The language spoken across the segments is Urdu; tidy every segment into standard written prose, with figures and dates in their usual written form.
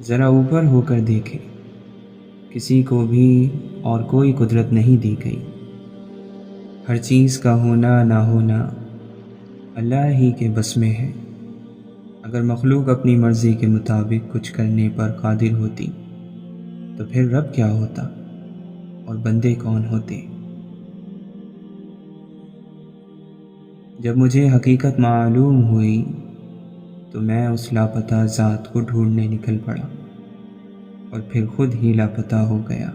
ذرا اوپر ہو کر دیکھے، کسی کو بھی اور کوئی قدرت نہیں دی گئی۔ ہر چیز کا ہونا نہ ہونا اللہ ہی کے بس میں ہے۔ اگر مخلوق اپنی مرضی کے مطابق کچھ کرنے پر قادر ہوتی تو پھر رب کیا ہوتا اور بندے کون ہوتے؟ جب مجھے حقیقت معلوم ہوئی تو میں اس لاپتہ ذات کو ڈھونڈنے نکل پڑا اور پھر خود ہی لاپتہ ہو گیا۔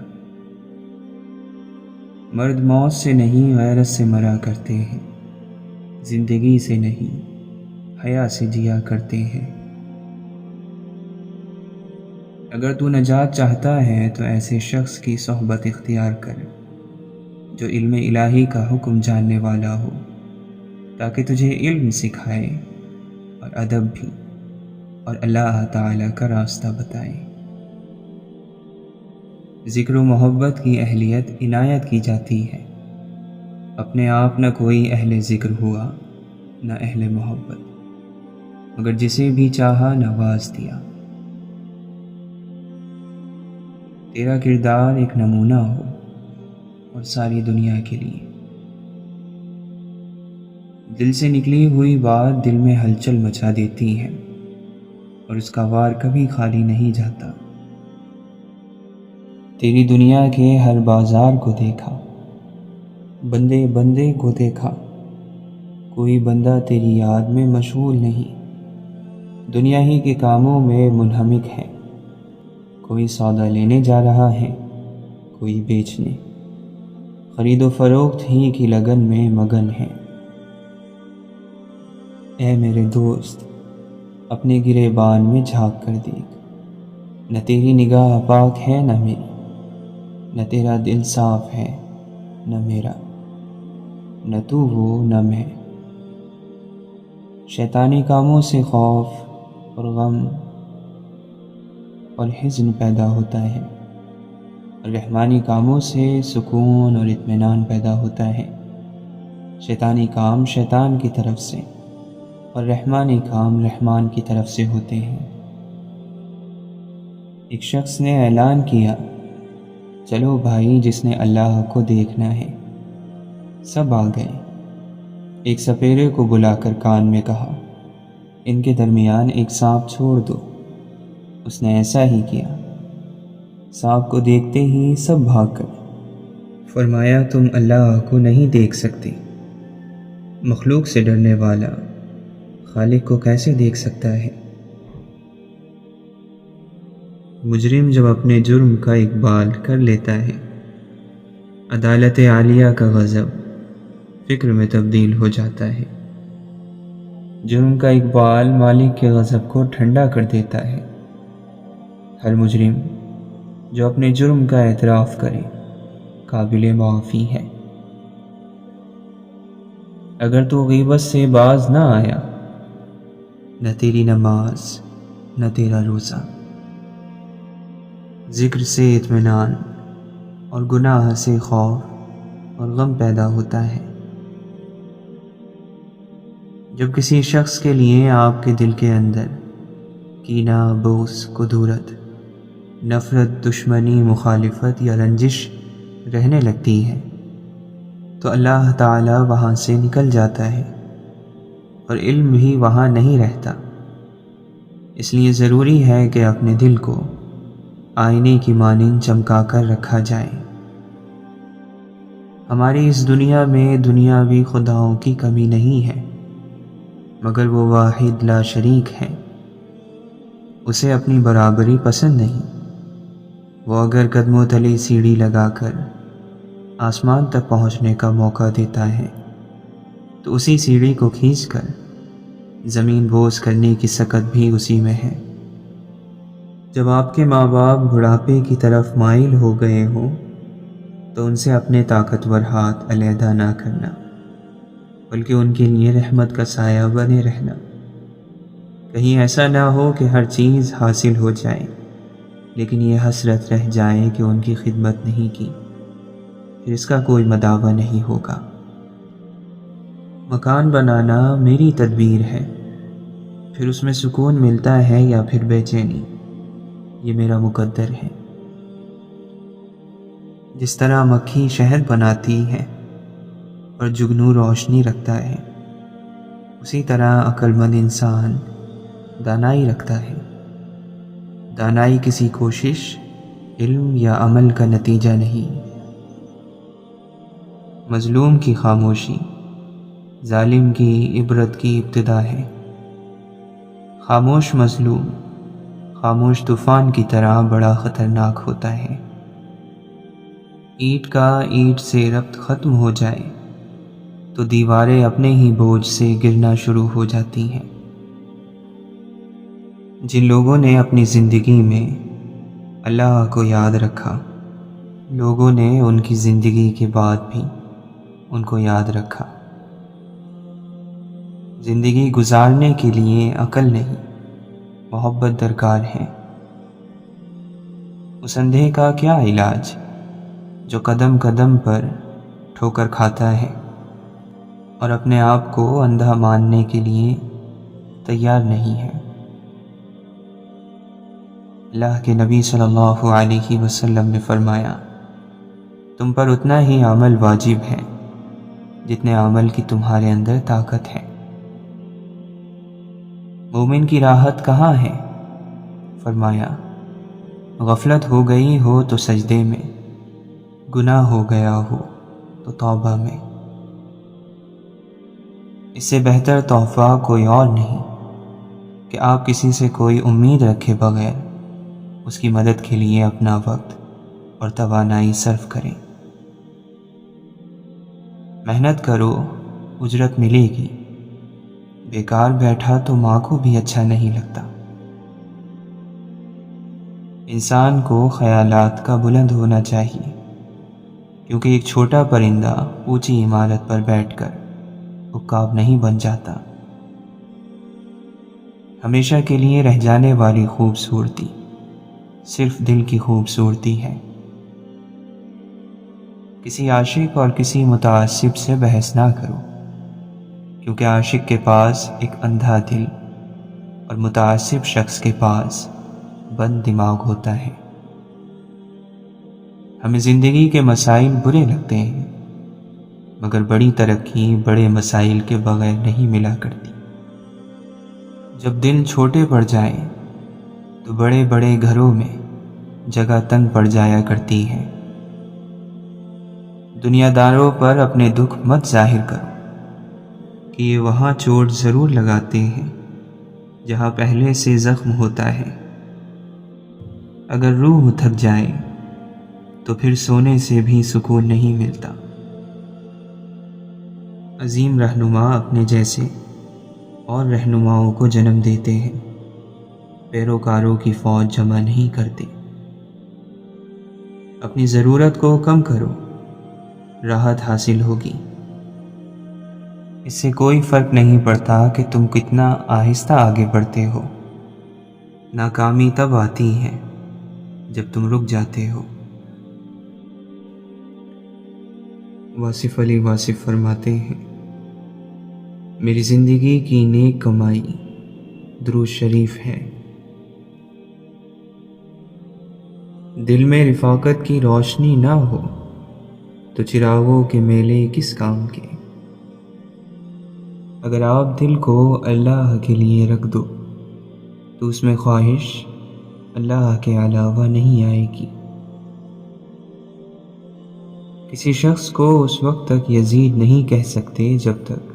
مرد موت سے نہیں غیرت سے مرا کرتے ہیں، زندگی سے نہیں حیا سے جیا کرتے ہیں۔ اگر تو نجات چاہتا ہے تو ایسے شخص کی صحبت اختیار کر جو علم الہی کا حکم جاننے والا ہو، تاکہ تجھے علم سکھائے اور ادب بھی، اور اللہ تعالیٰ کا راستہ بتائے۔ ذکر و محبت کی اہلیت عنایت کی جاتی ہے، اپنے آپ نہ کوئی اہل ذکر ہوا نہ اہل محبت، مگر جسے بھی چاہا نواز دیا۔ تیرا کردار ایک نمونہ ہو اور ساری دنیا کے لیے۔ دل سے نکلی ہوئی بات دل میں ہلچل مچا دیتی ہے اور اس کا وار کبھی خالی نہیں جاتا۔ تیری دنیا کے ہر بازار کو دیکھا، بندے بندے کو دیکھا، کوئی بندہ تیری یاد میں مشغول نہیں، دنیا ہی کے کاموں میں منہمک ہے۔ کوئی سودا لینے جا رہا ہے، کوئی بیچنے، خرید و فروخت ہی کی لگن میں مگن ہے۔ اے میرے دوست، اپنے گریبان میں جھانک کر دیکھ، نہ تیری نگاہ پاک ہے نہ میری، نہ تیرا دل صاف ہے نہ میرا، نہ تو وہ نہ میں۔ شیطانی کاموں سے خوف اور غم اور حزن پیدا ہوتا ہے، اور رحمانی کاموں سے سکون اور اطمینان پیدا ہوتا ہے۔ شیطانی کام شیطان کی طرف سے اور رحمانی کام رحمان کی طرف سے ہوتے ہیں۔ ایک شخص نے اعلان کیا، چلو بھائی، جس نے اللہ کو دیکھنا ہے۔ سب آ گئے۔ ایک سپیرے کو بلا کر کان میں کہا، ان کے درمیان ایک سانپ چھوڑ دو۔ اس نے ایسا ہی کیا۔ سانپ کو دیکھتے ہی سب بھاگ گئے۔ فرمایا، تم اللہ کو نہیں دیکھ سکتے، مخلوق سے ڈرنے والا خالق کو کیسے دیکھ سکتا ہے؟ مجرم جب اپنے جرم کا اقبال کر لیتا ہے، عدالت عالیہ کا غضب فکر میں تبدیل ہو جاتا ہے۔ جرم کا اقبال مالک کے غضب کو ٹھنڈا کر دیتا ہے۔ ہر مجرم جو اپنے جرم کا اعتراف کرے قابل معافی ہے۔ اگر تو غیبت سے باز نہ آیا، نہ تیری نماز نہ تیرا روزہ۔ ذکر سے اطمینان اور گناہ سے خوف اور غم پیدا ہوتا ہے۔ جب کسی شخص کے لیے آپ کے دل کے اندر کینہ، بغض، کدورت، نفرت، دشمنی، مخالفت یا رنجش رہنے لگتی ہے تو اللہ تعالی وہاں سے نکل جاتا ہے اور علم بھی وہاں نہیں رہتا۔ اس لیے ضروری ہے کہ اپنے دل کو آئینے کی مانند چمکا کر رکھا جائے۔ ہماری اس دنیا میں دنیاوی خداؤں کی کمی نہیں ہے، مگر وہ واحد لا شریک ہے، اسے اپنی برابری پسند نہیں۔ وہ اگر قدموں تلے سیڑھی لگا کر آسمان تک پہنچنے کا موقع دیتا ہے تو اسی سیڑھی کو کھینچ کر زمین بوس کرنے کی سکت بھی اسی میں ہے۔ جب آپ کے ماں باپ بڑھاپے کی طرف مائل ہو گئے ہوں تو ان سے اپنے طاقتور ہاتھ علیحدہ نہ کرنا، بلکہ ان کے لیے رحمت کا سایہ بنے رہنا۔ کہیں ایسا نہ ہو کہ ہر چیز حاصل ہو جائے لیکن یہ حسرت رہ جائے کہ ان کی خدمت نہیں کی، پھر اس کا کوئی مداوع نہیں ہوگا۔ مکان بنانا میری تدبیر ہے، پھر اس میں سکون ملتا ہے یا پھر بے چینی، یہ میرا مقدر ہے۔ جس طرح مکھی شہد بناتی ہے اور جگنو روشنی رکھتا ہے، اسی طرح عقل مند انسان دانائی رکھتا ہے۔ دانائی کسی کوشش، علم یا عمل کا نتیجہ نہیں۔ مظلوم کی خاموشی ظالم کی عبرت کی ابتدا ہے۔ خاموش مظلوم خاموش طوفان کی طرح بڑا خطرناک ہوتا ہے۔ اینٹ کا اینٹ سے ربط ختم ہو جائے تو دیواریں اپنے ہی بوجھ سے گرنا شروع ہو جاتی ہیں۔ جن لوگوں نے اپنی زندگی میں اللہ کو یاد رکھا، لوگوں نے ان کی زندگی کے بعد بھی ان کو یاد رکھا۔ زندگی گزارنے کے لیے عقل نہیں، محبت درکار ہے۔ اس اندھے کا کیا علاج جو قدم قدم پر ٹھوکر کھاتا ہے اور اپنے آپ کو اندھا ماننے کے لیے تیار نہیں ہے۔ اللہ کے نبی صلی اللہ علیہ وسلم نے فرمایا، تم پر اتنا ہی عمل واجب ہے جتنے عمل کی تمہارے اندر طاقت ہے۔ مومن کی راحت کہاں ہے؟ فرمایا، غفلت ہو گئی ہو تو سجدے میں، گناہ ہو گیا ہو تو توبہ میں۔ اس سے بہتر تحفہ کوئی اور نہیں کہ آپ کسی سے کوئی امید رکھے بغیر اس کی مدد کے لیے اپنا وقت اور توانائی صرف کریں۔ محنت کرو، اجرت ملے گی۔ بیکار بیٹھا تو ماں کو بھی اچھا نہیں لگتا۔ انسان کو خیالات کا بلند ہونا چاہیے، کیونکہ ایک چھوٹا پرندہ اونچی عمارت پر بیٹھ کر عقاب نہیں بن جاتا۔ ہمیشہ کے لیے رہ جانے والی خوبصورتی صرف دل کی خوبصورتی ہے۔ کسی عاشق اور کسی متعصب سے بحث نہ کرو، کیونکہ عاشق کے پاس ایک اندھا دل اور متعصب شخص کے پاس بند دماغ ہوتا ہے۔ ہمیں زندگی کے مسائل برے لگتے ہیں، مگر بڑی ترقی بڑے مسائل کے بغیر نہیں ملا کرتی۔ جب دل چھوٹے پڑ جائیں تو بڑے بڑے گھروں میں جگہ تنگ پڑ جایا کرتی ہے۔ دنیا داروں پر اپنے دکھ مت ظاہر کرو کہ یہ وہاں چوٹ ضرور لگاتے ہیں جہاں پہلے سے زخم ہوتا ہے۔ اگر روح تھک جائے تو پھر سونے سے بھی سکون نہیں ملتا۔ عظیم رہنما اپنے جیسے اور رہنماؤں کو جنم دیتے ہیں، پیروکاروں کی فوج جمع نہیں کرتے۔ اپنی ضرورت کو کم کرو، راحت حاصل ہوگی۔ اس سے کوئی فرق نہیں پڑتا کہ تم کتنا آہستہ آگے بڑھتے ہو۔ ناکامی تب آتی ہے جب تم رک جاتے ہو۔ واصف علی واصف فرماتے ہیں، میری زندگی کی نیک کمائی درود شریف ہے۔ دل میں رفاقت کی روشنی نہ ہو تو چراغوں کے میلے کس کام کے۔ اگر آپ دل کو اللہ کے لیے رکھ دو تو اس میں خواہش اللہ کے علاوہ نہیں آئے گی۔ کسی شخص کو اس وقت تک یزید نہیں کہہ سکتے جب تک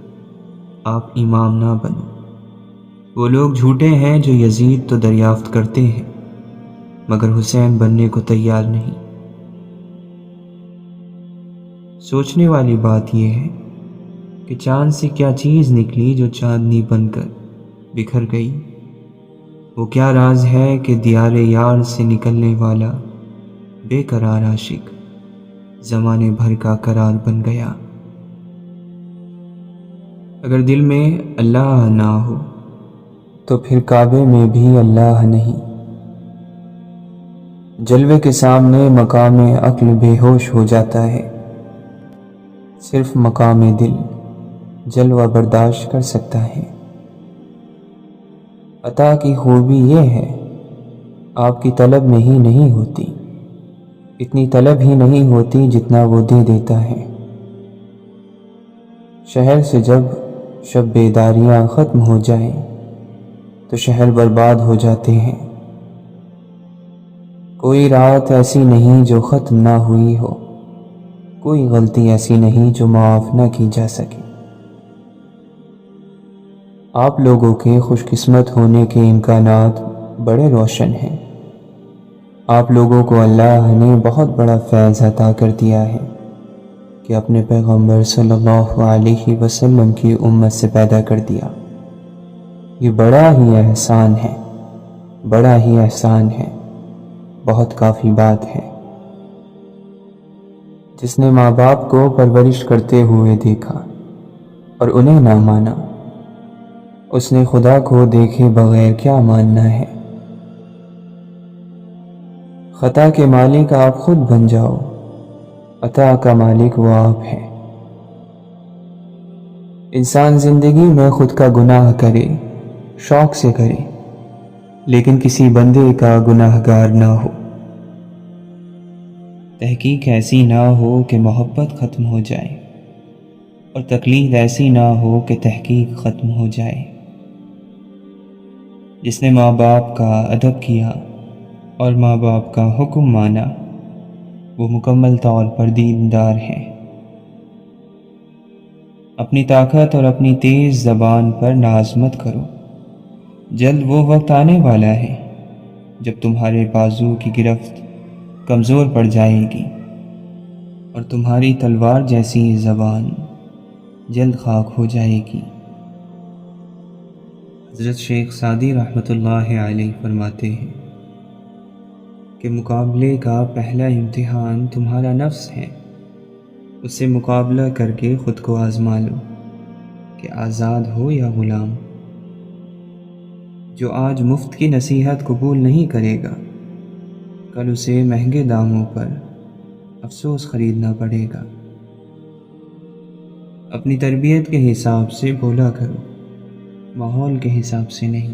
آپ امام نہ بنو۔ وہ لوگ جھوٹے ہیں جو یزید تو دریافت کرتے ہیں مگر حسین بننے کو تیار نہیں۔ سوچنے والی بات یہ ہے کہ چاند سے کیا چیز نکلی جو چاندنی بن کر بکھر گئی۔ وہ کیا راز ہے کہ دیار یار سے نکلنے والا بے قرار عاشق زمانے بھر کا قرار بن گیا۔ اگر دل میں اللہ نہ ہو تو پھر کعبے میں بھی اللہ نہیں۔ جلوے کے سامنے مقام عقل بے ہوش ہو جاتا ہے، صرف مقام دل جلوہ برداشت کر سکتا ہے۔ عطا کی خوبی یہ ہے آپ کی طلب میں ہی نہیں ہوتی، اتنی طلب ہی نہیں ہوتی جتنا وہ دے دیتا ہے۔ شہر سے جب شب بیداریاں ختم ہو جائیں تو شہر برباد ہو جاتے ہیں۔ کوئی رات ایسی نہیں جو ختم نہ ہوئی ہو، کوئی غلطی ایسی نہیں جو معاف نہ کی جا سکے۔ آپ لوگوں کے خوش قسمت ہونے کے امکانات بڑے روشن ہیں۔ آپ لوگوں کو اللہ نے بہت بڑا فیض عطا کر دیا ہے کہ اپنے پیغمبر صلی اللہ علیہ وسلم کی امت سے پیدا کر دیا۔ یہ بڑا ہی احسان ہے، بڑا ہی احسان ہے، بہت کافی بات ہے۔ جس نے ماں باپ کو پرورش کرتے ہوئے دیکھا اور انہیں نہ مانا، اس نے خدا کو دیکھے بغیر کیا ماننا ہے۔ خطا کے مالک آپ خود بن جاؤ، عطا کا مالک وہ آپ ہے۔ انسان زندگی میں خود کا گناہ کرے، شوق سے کرے، لیکن کسی بندے کا گناہ گار نہ ہو۔ تحقیق ایسی نہ ہو کہ محبت ختم ہو جائے، اور تکلیف ایسی نہ ہو کہ تحقیق ختم ہو جائے۔ جس نے ماں باپ کا ادب کیا اور ماں باپ کا حکم مانا، وہ مکمل طور پر دیندار ہے۔ اپنی طاقت اور اپنی تیز زبان پر ناز مت کرو، جلد وہ وقت آنے والا ہے جب تمہارے بازو کی گرفت کمزور پڑ جائے گی اور تمہاری تلوار جیسی زبان جلد خاک ہو جائے گی۔ حضرت شیخ سعدی رحمۃ اللہ علیہ فرماتے ہیں کہ مقابلے کا پہلا امتحان تمہارا نفس ہے، اس سے مقابلہ کر کے خود کو آزما لو کہ آزاد ہو یا غلام۔ جو آج مفت کی نصیحت قبول نہیں کرے گا، کل اسے مہنگے داموں پر افسوس خریدنا پڑے گا۔ اپنی تربیت کے حساب سے بولا کرو، ماحول کے حساب سے نہیں۔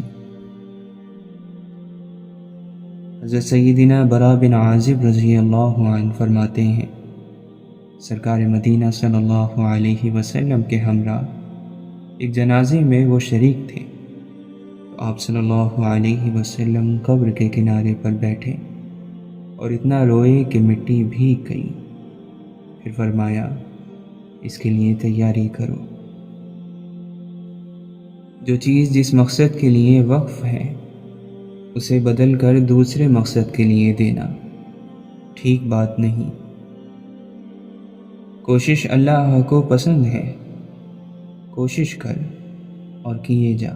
حضرت سیدنا برا بن عازب رضی اللہ عنہ فرماتے ہیں، سرکار مدینہ صلی اللہ علیہ وسلم کے ہمراہ ایک جنازے میں وہ شریک تھے، تو آپ صلی اللہ علیہ وسلم قبر کے کنارے پر بیٹھے اور اتنا روئے کہ مٹی بھیگ گئی۔ پھر فرمایا، اس کے لیے تیاری کرو۔ جو چیز جس مقصد کے لیے وقف ہے، اسے بدل کر دوسرے مقصد کے لیے دینا ٹھیک بات نہیں۔ کوشش اللہ کو پسند ہے، کوشش کر اور کیے جا۔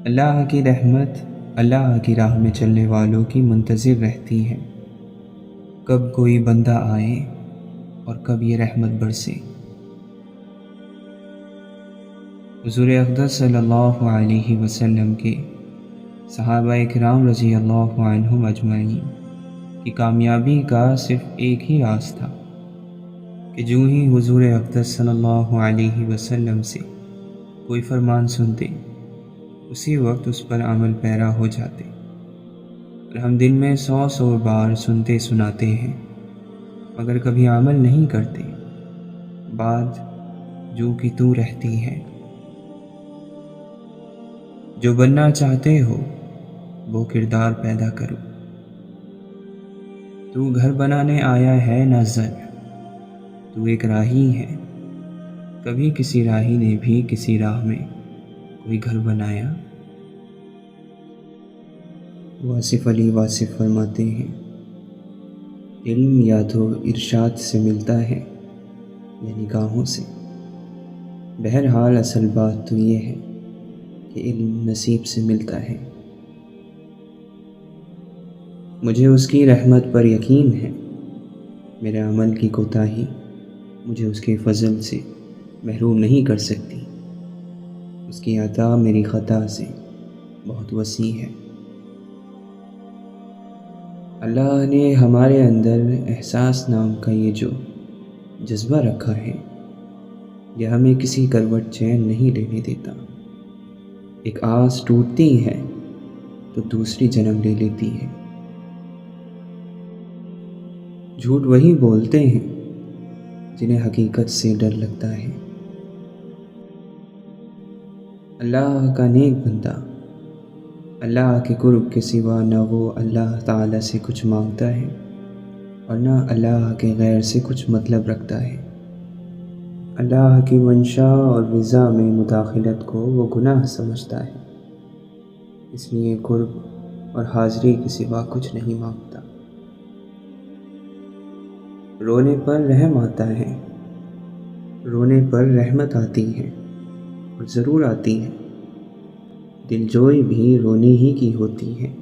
اللہ کی رحمت اللہ کی راہ میں چلنے والوں کی منتظر رہتی ہے، کب کوئی بندہ آئے اور کب یہ رحمت برسے۔ حضور اقدس صلی اللہ علیہ وسلم کے صحابہ کرام رضی اللہ عنہم اجمعین کی کامیابی کا صرف ایک ہی راز تھا کہ جو ہی حضور اقدس صلی اللہ علیہ وسلم سے کوئی فرمان سنتے، اسی وقت اس پر عمل پیرا ہو جاتے۔ اور ہم دن میں 100 بار سنتے سناتے ہیں، مگر کبھی عمل نہیں کرتے، بات جو کہ تو رہتی ہے۔ جو بننا چاہتے ہو وہ کردار پیدا کرو۔ تو گھر بنانے آیا ہے نہ زر، تو ایک راہی ہے، کبھی کسی راہی نے بھی کسی راہ میں کوئی گھر بنایا؟ واصف علی واصف فرماتے ہیں، علم یا تو ارشاد سے ملتا ہے یا نگاہوں سے، بہرحال اصل بات تو یہ ہے کہ علم نصیب سے ملتا ہے۔ مجھے اس کی رحمت پر یقین ہے، میرے عمل کی کوتاہی مجھے اس کے فضل سے محروم نہیں کر سکتی، اس کی عطا میری خطا سے بہت وسیع ہے۔ اللہ نے ہمارے اندر احساس نام کا یہ جو جذبہ رکھا ہے، یہ ہمیں کسی کروٹ چین نہیں لینے دیتا۔ ایک آس ٹوٹتی ہے تو دوسری جنم لے لیتی ہے۔ جھوٹ وہی بولتے ہیں جنہیں حقیقت سے ڈر لگتا ہے۔ اللہ کا نیک بندہ اللہ کے قرب کے سوا نہ وہ اللہ تعالیٰ سے کچھ مانگتا ہے اور نہ اللہ کے غیر سے کچھ مطلب رکھتا ہے۔ اللہ کی منشا اور رضا میں مداخلت کو وہ گناہ سمجھتا ہے، اس لیے قرب اور حاضری کے سوا کچھ نہیں مانگتا۔ رونے پر رحم آتا ہے، رونے پر رحمت آتی ہے اور ضرور آتی ہے۔ دلجوئی بھی رونے ہی کی ہوتی ہے۔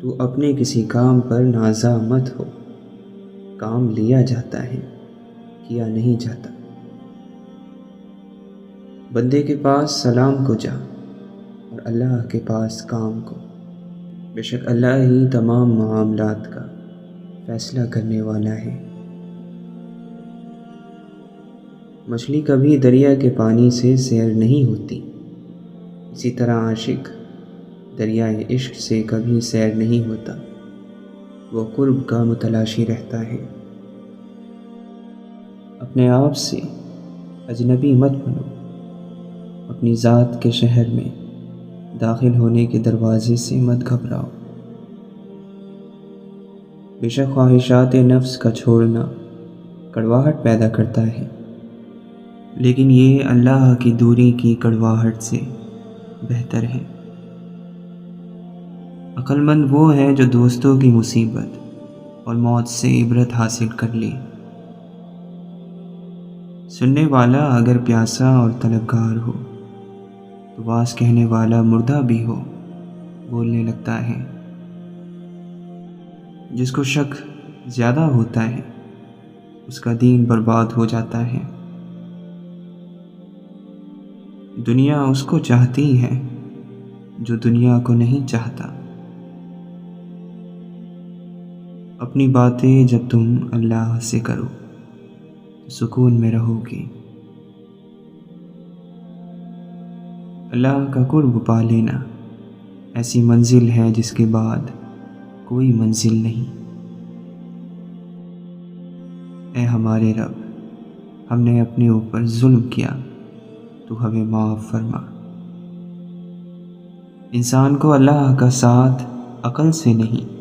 تو اپنے کسی کام پر نازا مت ہو، کام لیا جاتا ہے، کیا نہیں جاتا۔ بندے کے پاس سلام کو جا اور اللہ کے پاس کام کو، بے شک اللہ ہی تمام معاملات کا فیصلہ کرنے والا ہے۔ مچھلی کبھی دریا کے پانی سے سیر نہیں ہوتی، اسی طرح عاشق دریائے عشق سے کبھی سیر نہیں ہوتا، وہ قرب کا متلاشی رہتا ہے۔ اپنے آپ سے اجنبی مت بنو، اپنی ذات کے شہر میں داخل ہونے کے دروازے سے مت گھبراؤ۔ بے شک خواہشات نفس کا چھوڑنا کڑواہٹ پیدا کرتا ہے، لیکن یہ اللہ کی دوری کی کڑواہٹ سے بہتر ہے۔ عقل مند وہ ہے جو دوستوں کی مصیبت اور موت سے عبرت حاصل کر لے۔ سننے والا اگر پیاسا اور طلبگار ہو تو واز کہنے والا مردہ بھی ہو بولنے لگتا ہے۔ جس کو شک زیادہ ہوتا ہے اس کا دین برباد ہو جاتا ہے۔ دنیا اس کو چاہتی ہے جو دنیا کو نہیں چاہتا۔ اپنی باتیں جب تم اللہ سے کرو تو سکون میں رہو گے۔ اللہ کا قرب پا لینا ایسی منزل ہے جس کے بعد کوئی منزل نہیں۔ اے ہمارے رب، ہم نے اپنے اوپر ظلم کیا، تو ہمیں معاف فرما۔ انسان کو اللہ کا ساتھ عقل سے نہیں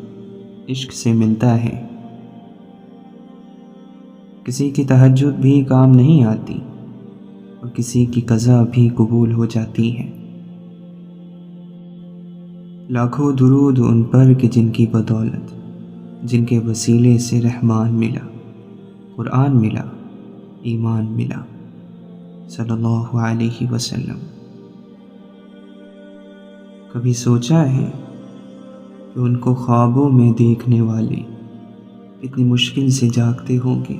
عشق سے ملتا ہے۔ کسی کی تہجد بھی کام نہیں آتی اور کسی کی قضا بھی قبول ہو جاتی ہے۔ لاکھوں درود ان پر کہ جن کی بدولت، جن کے وسیلے سے رحمان ملا، قرآن ملا، ایمان ملا، صلی اللہ علیہ وسلم۔ کبھی سوچا ہے کہ ان کو خوابوں میں دیکھنے والے کتنی مشکل سے جاگتے ہوں گے؟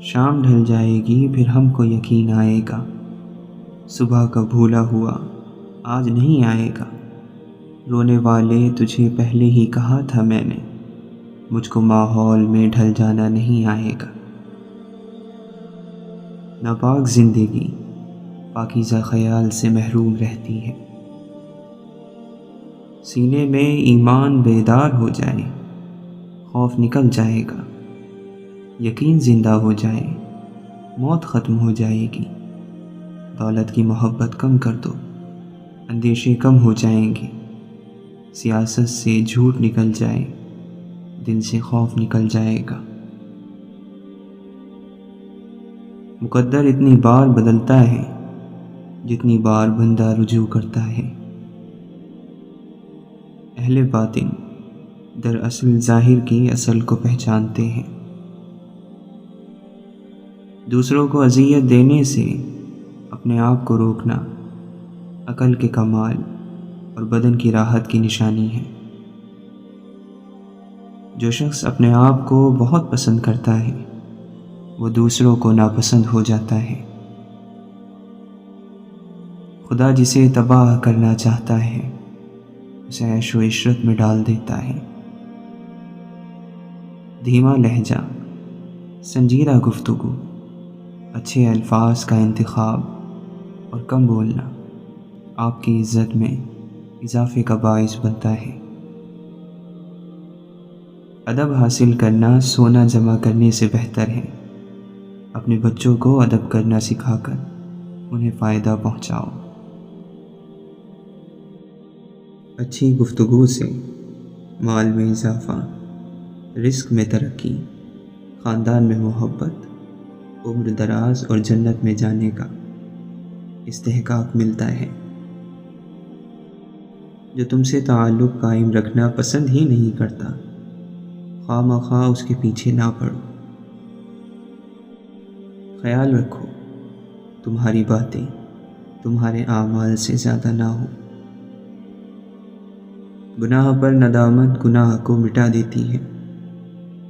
شام ڈھل جائے گی پھر ہم کو یقین آئے گا، صبح کا بھولا ہوا آج نہیں آئے گا۔ رونے والے تجھے پہلے ہی کہا تھا میں نے، مجھ کو ماحول میں ڈھل جانا نہیں آئے گا۔ ناپاک زندگی پاکیزہ خیال سے محروم رہتی ہے۔ سینے میں ایمان بیدار ہو جائے، خوف نکل جائے گا، یقین زندہ ہو جائے، موت ختم ہو جائے گی۔ دولت کی محبت کم کر دو، اندیشے کم ہو جائیں گے۔ سیاست سے جھوٹ نکل جائے، دل سے خوف نکل جائے گا۔ مقدر اتنی بار بدلتا ہے جتنی بار بندہ رجوع کرتا ہے۔ اہل باطن دراصل ظاہر کی اصل کو پہچانتے ہیں۔ دوسروں کو اذیت دینے سے اپنے آپ کو روکنا عقل کے کمال اور بدن کی راحت کی نشانی ہے۔ جو شخص اپنے آپ کو بہت پسند کرتا ہے وہ دوسروں کو ناپسند ہو جاتا ہے۔ خدا جسے تباہ کرنا چاہتا ہے اسے عیش و عشرت میں ڈال دیتا ہے۔ دھیما لہجہ، سنجیدہ گفتگو، اچھے الفاظ کا انتخاب اور کم بولنا آپ کی عزت میں اضافے کا باعث بنتا ہے۔ ادب حاصل کرنا سونا جمع کرنے سے بہتر ہے۔ اپنے بچوں کو ادب کرنا سکھا کر انہیں فائدہ پہنچاؤ۔ اچھی گفتگو سے مال میں اضافہ، رزق میں ترقی، خاندان میں محبت، عمر دراز اور جنت میں جانے کا استحقاق ملتا ہے۔ جو تم سے تعلق قائم رکھنا پسند ہی نہیں کرتا، خواہ مخواہ اس کے پیچھے نہ پڑو۔ خیال رکھو تمہاری باتیں تمہارے اعمال سے زیادہ نہ ہو۔ گناہ پر ندامت گناہ کو مٹا دیتی ہے،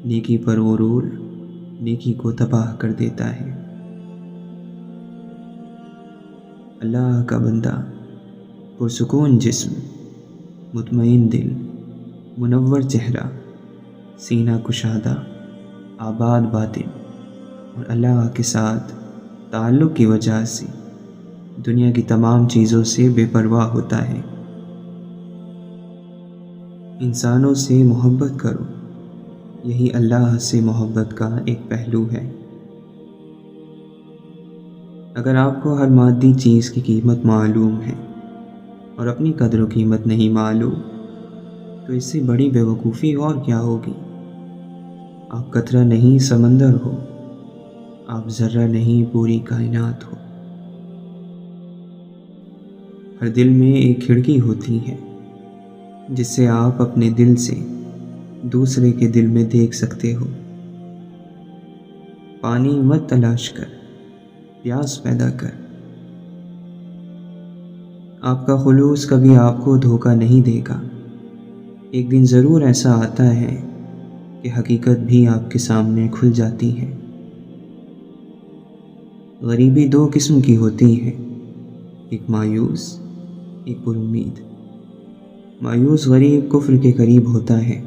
نیکی پر غرور نیکی کو تباہ کر دیتا ہے۔ اللہ کا بندہ، پرسکون جسم، مطمئن دل، منور چہرہ، سینہ کشادہ، آباد باطن اور اللہ کے ساتھ تعلق کی وجہ سے دنیا کی تمام چیزوں سے بے پرواہ ہوتا ہے۔ انسانوں سے محبت کرو، یہی اللہ سے محبت کا ایک پہلو ہے۔ اگر آپ کو ہر مادی چیز کی قیمت معلوم ہے اور اپنی قدر و قیمت نہیں معلوم، تو اس سے بڑی بیوقوفی اور کیا ہوگی۔ آپ قطرہ نہیں سمندر ہو، آپ ذرہ نہیں پوری کائنات ہو۔ ہر دل میں ایک کھڑکی ہوتی ہے جس سے آپ اپنے دل سے دوسرے کے دل میں دیکھ سکتے ہو۔ پانی مت تلاش کر، پیاس پیدا کر۔ آپ کا خلوص کبھی آپ کو دھوکہ نہیں دے گا۔ ایک دن ضرور ایسا آتا ہے کہ حقیقت بھی آپ کے سامنے کھل جاتی ہے۔ غریبی دو قسم کی ہوتی ہے، ایک مایوس، ایک پر امید۔ مایوس غریب کفر کے قریب ہوتا ہے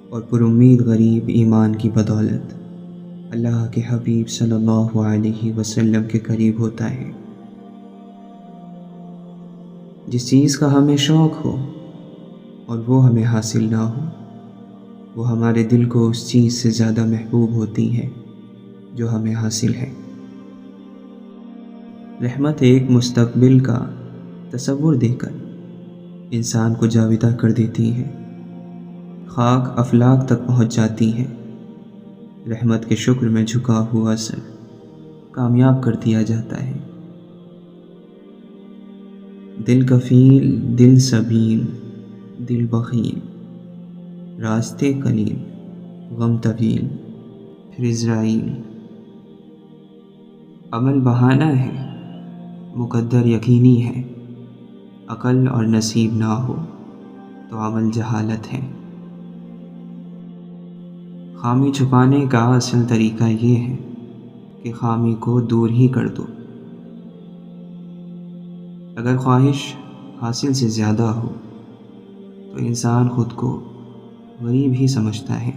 اور پر امید غریب ایمان کی بدولت اللہ کے حبیب صلی اللہ علیہ وسلم کے قریب ہوتا ہے۔ جس چیز کا ہمیں شوق ہو اور وہ ہمیں حاصل نہ ہو، وہ ہمارے دل کو اس چیز سے زیادہ محبوب ہوتی ہے جو ہمیں حاصل ہے۔ رحمت ایک مستقبل کا تصور دے کر انسان کو جاویدہ کر دیتی ہے، خاک افلاک تک پہنچ جاتی ہے۔ رحمت کے شکر میں جھکا ہوا سر کامیاب کر دیا جاتا ہے۔ دل کفیل، دل سبیل، دل بخیل، راستے قلیل، غم طویل، پھر عزرائیل۔ عمل بہانہ ہے، مقدر یقینی ہے۔ عقل اور نصیب نہ ہو تو عمل جہالت ہے۔ خامی چھپانے کا اصل طریقہ یہ ہے کہ خامی کو دور ہی کر دو۔ اگر خواہش حاصل سے زیادہ ہو تو انسان خود کو غریب ہی سمجھتا ہے۔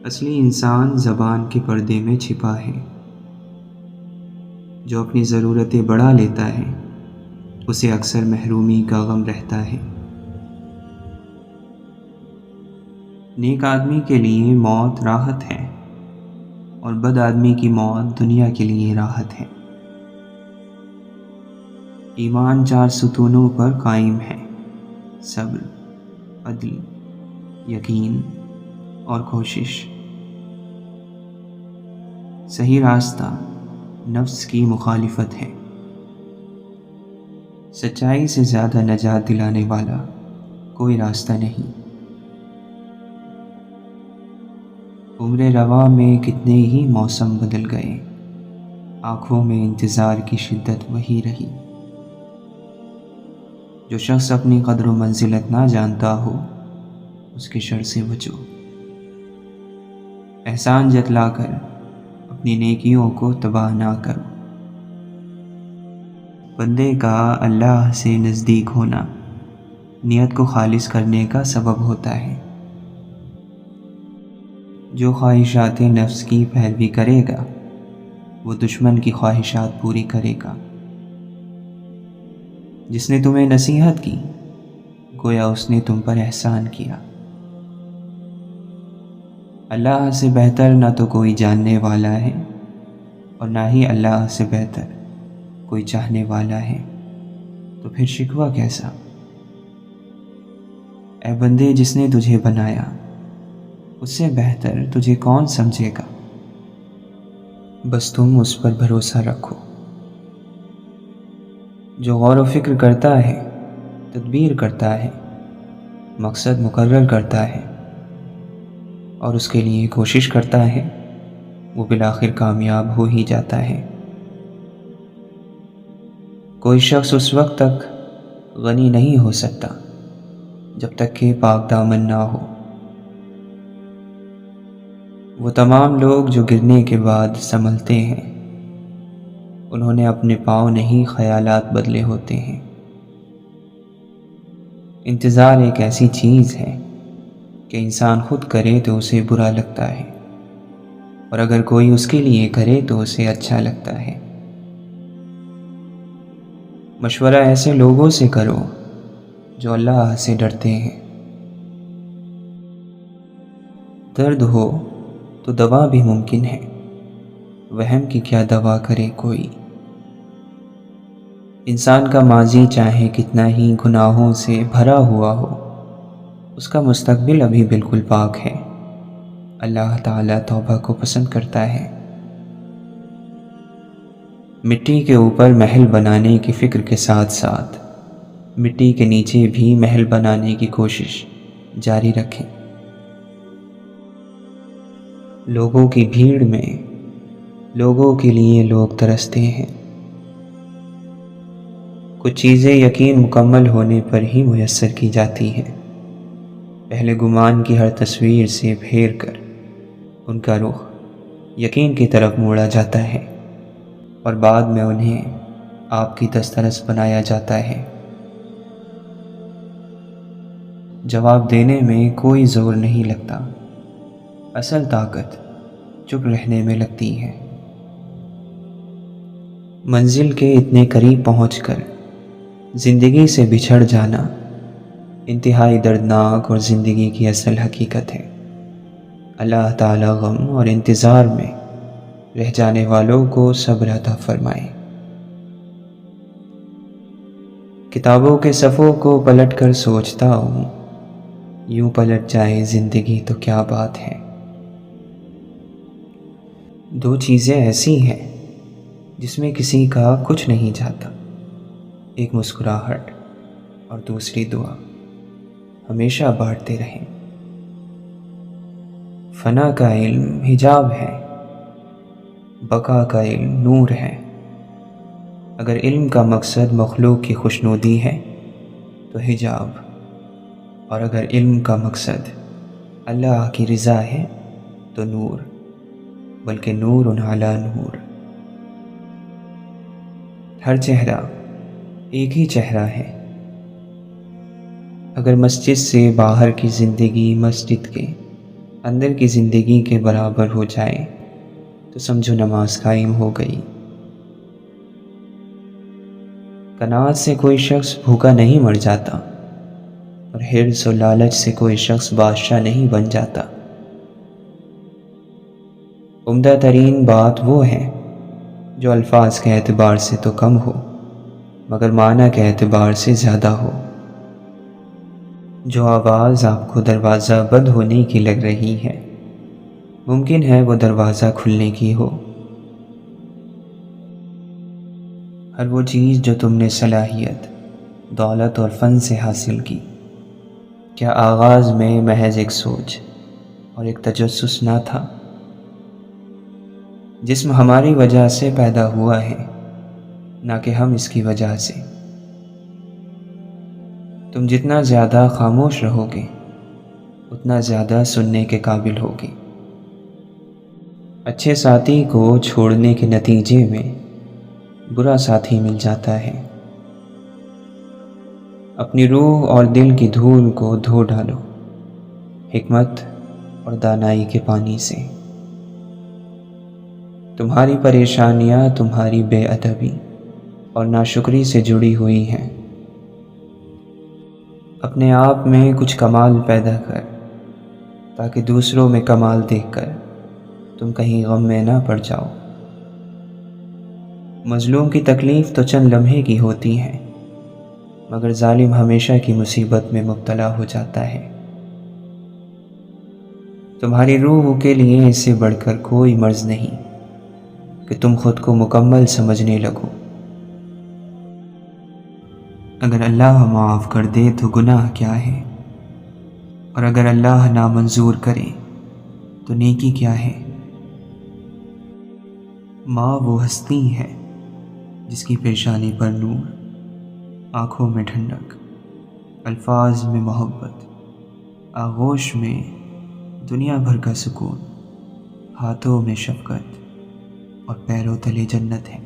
اصلی انسان زبان کے پردے میں چھپا ہے۔ جو اپنی ضرورتیں بڑھا لیتا ہے اسے اکثر محرومی کا غم رہتا ہے۔ نیک آدمی کے لیے موت راحت ہے اور بد آدمی کی موت دنیا کے لیے راحت ہے۔ ایمان 4 ستونوں پر قائم ہے: صبر، عدل، یقین اور کوشش۔ صحیح راستہ نفس کی مخالفت ہے۔ سچائی سے زیادہ نجات دلانے والا کوئی راستہ نہیں۔ عمر رواں میں کتنے ہی موسم بدل گئے، آنکھوں میں انتظار کی شدت وہی رہی۔ جو شخص اپنی قدر و منزلت نہ جانتا ہو اس کے شر سے بچو۔ احسان جتلا کر اپنی نیکیوں کو تباہ نہ کرو۔ بندے کا اللہ سے نزدیک ہونا نیت کو خالص کرنے کا سبب ہوتا ہے۔ جو خواہشات نفس کی پیروی کرے گا وہ دشمن کی خواہشات پوری کرے گا۔ جس نے تمہیں نصیحت کی گویا اس نے تم پر احسان کیا۔ اللہ سے بہتر نہ تو کوئی جاننے والا ہے اور نہ ہی اللہ سے بہتر کوئی چاہنے والا ہے، تو پھر شکوہ کیسا؟ اے بندے، جس نے تجھے بنایا اس سے بہتر تجھے کون سمجھے گا؟ بس تم اس پر بھروسہ رکھو۔ جو غور و فکر کرتا ہے، تدبیر کرتا ہے، مقصد مقرر کرتا ہے اور اس کے لیے کوشش کرتا ہے، وہ بالآخر کامیاب ہو ہی جاتا ہے۔ کوئی شخص اس وقت تک غنی نہیں ہو سکتا جب تک کہ پاک دامن نہ ہو۔ وہ تمام لوگ جو گرنے کے بعد سنبھلتے ہیں، انہوں نے اپنے پاؤں نہیں خیالات بدلے ہوتے ہیں۔ انتظار ایک ایسی چیز ہے کہ انسان خود کرے تو اسے برا لگتا ہے، اور اگر کوئی اس کے لیے کرے تو اسے اچھا لگتا ہے۔ مشورہ ایسے لوگوں سے کرو جو اللہ سے ڈرتے ہیں۔ درد ہو تو دوا بھی ممکن ہے، وہم کی کیا دوا کرے کوئی۔ انسان کا ماضی چاہے کتنا ہی گناہوں سے بھرا ہوا ہو، اس کا مستقبل ابھی بالکل پاک ہے۔ اللہ تعالیٰ توبہ کو پسند کرتا ہے۔ مٹی کے اوپر محل بنانے کی فکر کے ساتھ ساتھ مٹی کے نیچے بھی محل بنانے کی کوشش جاری رکھیں۔ لوگوں کی بھیڑ میں لوگوں کے لیے لوگ ترستے ہیں۔ کچھ چیزیں یقین مکمل ہونے پر ہی میسر کی جاتی ہیں۔ پہلے گمان کی ہر تصویر سے پھیر کر ان کا رخ یقین کی طرف موڑا جاتا ہے اور بعد میں انہیں آپ کی دسترس بنایا جاتا ہے۔ جواب دینے میں کوئی زور نہیں لگتا، اصل طاقت چپ رہنے میں لگتی ہے۔ منزل کے اتنے قریب پہنچ کر زندگی سے بچھڑ جانا انتہائی دردناک اور زندگی کی اصل حقیقت ہے۔ اللہ تعالیٰ غم اور انتظار میں رہ جانے والوں کو صبر عطا فرمائے۔ کتابوں کے صفحوں کو پلٹ کر سوچتا ہوں، یوں پلٹ جائے زندگی تو کیا بات ہے۔ دو چیزیں ایسی ہیں جس میں کسی کا کچھ نہیں جاتا، ایک مسکراہٹ اور دوسری دعا، ہمیشہ بانٹتے رہیں۔ فنا کا علم حجاب ہے، بقا کا علم نور ہے۔ اگر علم کا مقصد مخلوق کی خوشنودی ہے تو حجاب، اور اگر علم کا مقصد اللہ کی رضا ہے تو نور، بلکہ نور علی نور۔ ہر چہرہ ایک ہی چہرہ ہے۔ اگر مسجد سے باہر کی زندگی مسجد کے اندر کی زندگی کے برابر ہو جائے تو سمجھو نماز قائم ہو گئی۔ قناعت سے کوئی شخص بھوکا نہیں مر جاتا، اور حرص و لالچ سے کوئی شخص بادشاہ نہیں بن جاتا۔ عمدہ ترین بات وہ ہے جو الفاظ کے اعتبار سے تو کم ہو مگر معنی کے اعتبار سے زیادہ ہو۔ جو آواز آپ کو دروازہ بند ہونے کی لگ رہی ہے، ممکن ہے وہ دروازہ کھلنے کی ہو۔ ہر وہ چیز جو تم نے صلاحیت، دولت اور فن سے حاصل کی، کیا آغاز میں محض ایک سوچ اور ایک تجسس نہ تھا؟ جسم ہماری وجہ سے پیدا ہوا ہے، نہ کہ ہم اس کی وجہ سے۔ تم جتنا زیادہ خاموش رہو گے اتنا زیادہ سننے کے قابل ہوگے۔ اچھے ساتھی کو چھوڑنے کے نتیجے میں برا ساتھی مل جاتا ہے۔ اپنی روح اور دل کی دھول کو دھو ڈالو حکمت اور دانائی کے پانی سے، تمہاری پریشانیاں تمہاری بے ادبی اور ناشکری سے جڑی ہوئی ہیں۔ اپنے آپ میں کچھ کمال پیدا کر تاکہ دوسروں میں کمال دیکھ کر تم کہیں غم میں نہ پڑ جاؤ۔ مظلوم کی تکلیف تو چند لمحے کی ہوتی ہے، مگر ظالم ہمیشہ کی مصیبت میں مبتلا ہو جاتا ہے۔ تمہاری روح کے لیے اس سے بڑھ کر کوئی مرض نہیں کہ تم خود کو مکمل سمجھنے لگو۔ اگر اللہ معاف کر دے تو گناہ کیا ہے، اور اگر اللہ نامنظور کرے تو نیکی کیا ہے۔ ماں وہ ہستی ہے جس کی پیشانی پر نور، آنکھوں میں ٹھنڈک، الفاظ میں محبت، آغوش میں دنیا بھر کا سکون، ہاتھوں میں شفقت اور پیروں تلے جنت ہے۔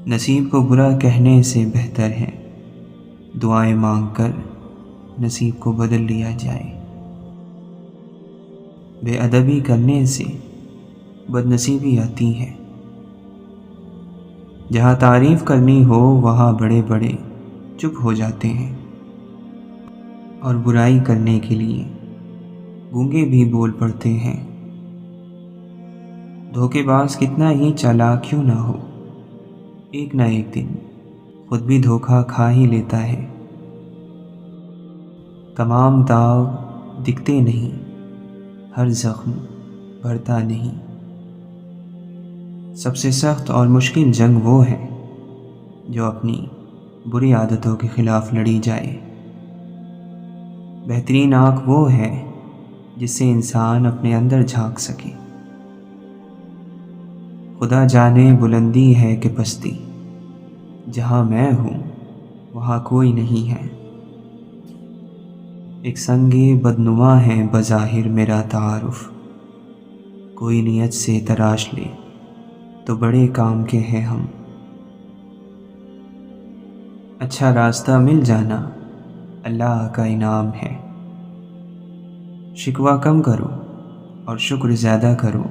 نصیب کو برا کہنے سے بہتر ہے دعائیں مانگ کر نصیب کو بدل لیا جائے۔ بے ادبی کرنے سے بد نصیبی آتی ہے۔ جہاں تعریف کرنی ہو وہاں بڑے بڑے چپ ہو جاتے ہیں، اور برائی کرنے کے لیے گونگے بھی بول پڑتے ہیں۔ دھوکے باز کتنا ہی چالاک کیوں نہ ہو، ایک نہ ایک دن خود بھی دھوکہ کھا ہی لیتا ہے۔ تمام داغ دکھتے نہیں، ہر زخم بھرتا نہیں۔ سب سے سخت اور مشکل جنگ وہ ہے جو اپنی بری عادتوں کے خلاف لڑی جائے۔ بہترین آنکھ وہ ہے جس سے انسان اپنے اندر جھانک سکے۔ خدا جانے بلندی ہے کہ پستی، جہاں میں ہوں وہاں کوئی نہیں ہے۔ ایک سنگ بدنما ہے بظاہر میرا تعارف، کوئی نیت سے تراش لے تو بڑے کام کے ہیں ہم۔ اچھا راستہ مل جانا اللہ کا انعام ہے۔ شکوہ کم کرو اور شکر زیادہ کرو،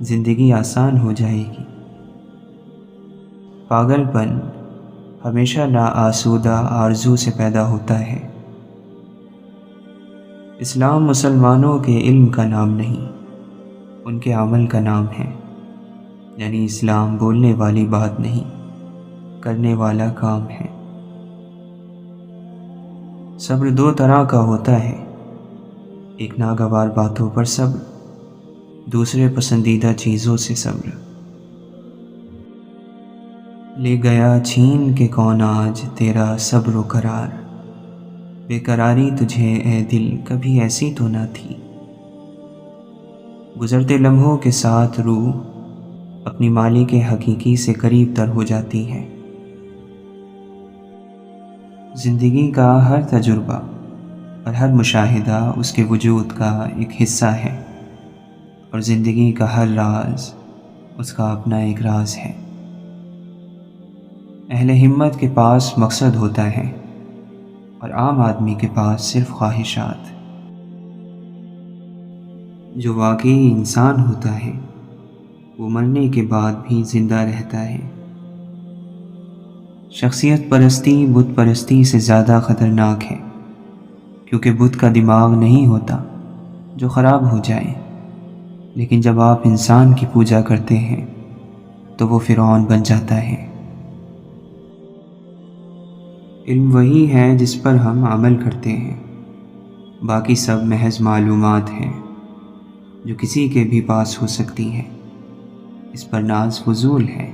زندگی آسان ہو جائے گی۔ پاگل پن ہمیشہ ناآسودہ آرزو سے پیدا ہوتا ہے۔ اسلام مسلمانوں کے علم کا نام نہیں، ان کے عمل کا نام ہے۔ یعنی اسلام بولنے والی بات نہیں، کرنے والا کام ہے۔ صبر دو طرح کا ہوتا ہے، ایک ناگوار باتوں پر صبر، دوسرے پسندیدہ چیزوں سے صبر۔ لے گیا چھین کے کون آج تیرا صبر و قرار، بے قراری تجھے اے دل کبھی ایسی تو نہ تھی۔ گزرتے لمحوں کے ساتھ روح اپنی مالک حقیقی سے قریب تر ہو جاتی ہے۔ زندگی کا ہر تجربہ اور ہر مشاہدہ اس کے وجود کا ایک حصہ ہے، اور زندگی کا ہر راز اس کا اپنا ایک راز ہے۔ اہل ہمت کے پاس مقصد ہوتا ہے اور عام آدمی کے پاس صرف خواہشات۔ جو واقعی انسان ہوتا ہے وہ مرنے کے بعد بھی زندہ رہتا ہے۔ شخصیت پرستی بت پرستی سے زیادہ خطرناک ہے، کیونکہ بت کا دماغ نہیں ہوتا جو خراب ہو جائے، لیکن جب آپ انسان کی پوجا کرتے ہیں تو وہ فرعون بن جاتا ہے۔ علم وہی ہے جس پر ہم عمل کرتے ہیں، باقی سب محض معلومات ہیں جو کسی کے بھی پاس ہو سکتی ہیں۔ اس پر ناز فضول ہے،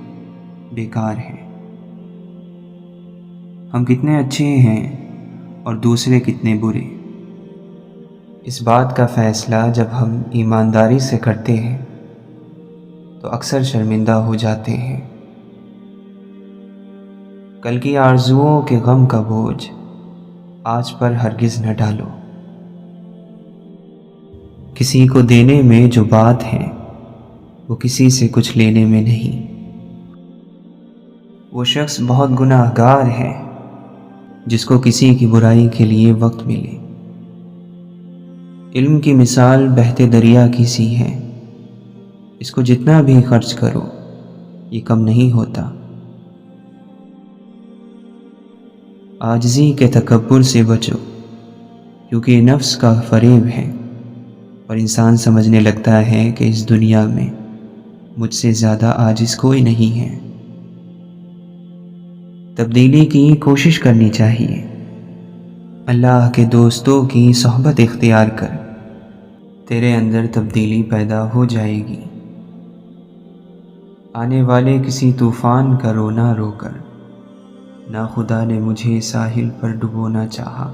بیکار ہے۔ ہم کتنے اچھے ہیں اور دوسرے کتنے برے، اس بات کا فیصلہ جب ہم ایمانداری سے کرتے ہیں تو اکثر شرمندہ ہو جاتے ہیں۔ کل کی آرزوؤں کے غم کا بوجھ آج پر ہرگز نہ ڈالو۔ کسی کو دینے میں جو بات ہے وہ کسی سے کچھ لینے میں نہیں۔ وہ شخص بہت گناہ گار ہے جس کو کسی کی برائی کے لیے وقت ملے۔ علم کی مثال بہتے دریا کی سی ہے، اس کو جتنا بھی خرچ کرو یہ کم نہیں ہوتا۔ عاجزی کے تکبر سے بچو، کیونکہ یہ نفس کا فریب ہے، اور انسان سمجھنے لگتا ہے کہ اس دنیا میں مجھ سے زیادہ عاجز کوئی نہیں ہے۔ تبدیلی کی کوشش کرنی چاہیے۔ اللہ کے دوستوں کی صحبت اختیار کر، تیرے اندر تبدیلی پیدا ہو جائے گی۔ آنے والے کسی طوفان کا رونا رو کر، نہ خدا نے مجھے ساحل پر ڈبونا چاہا۔